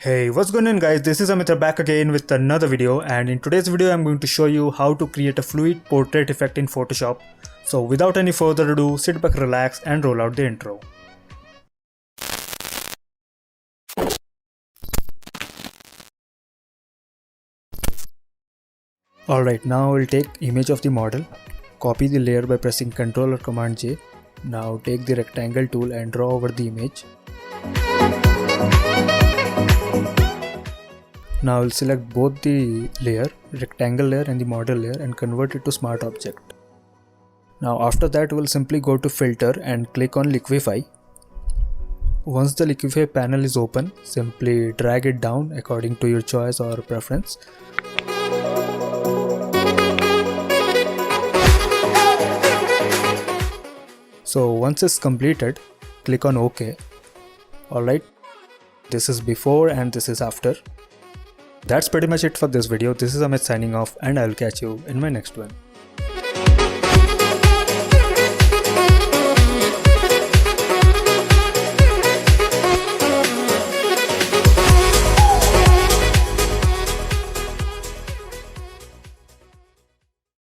Hey, what's going on guys, this is Amit back again with another video, and in today's video I'm going to show you how to create a fluid portrait effect in Photoshop. So without any further ado, sit back, relax and roll out the intro. Alright, now we'll take image of the model, copy the layer by pressing Ctrl or Command J. Now take the rectangle tool and draw over the image. Now we'll select both the layer, rectangle layer and the model layer, and convert it to smart object. Now after that we'll simply go to filter and click on liquify. Once the liquify panel is open, simply drag it down according to your choice or preference. So once it's completed, click on OK. Alright, this is before and this is after. That's pretty much it for this video. This is Amit signing off, and I'll catch you in my next one.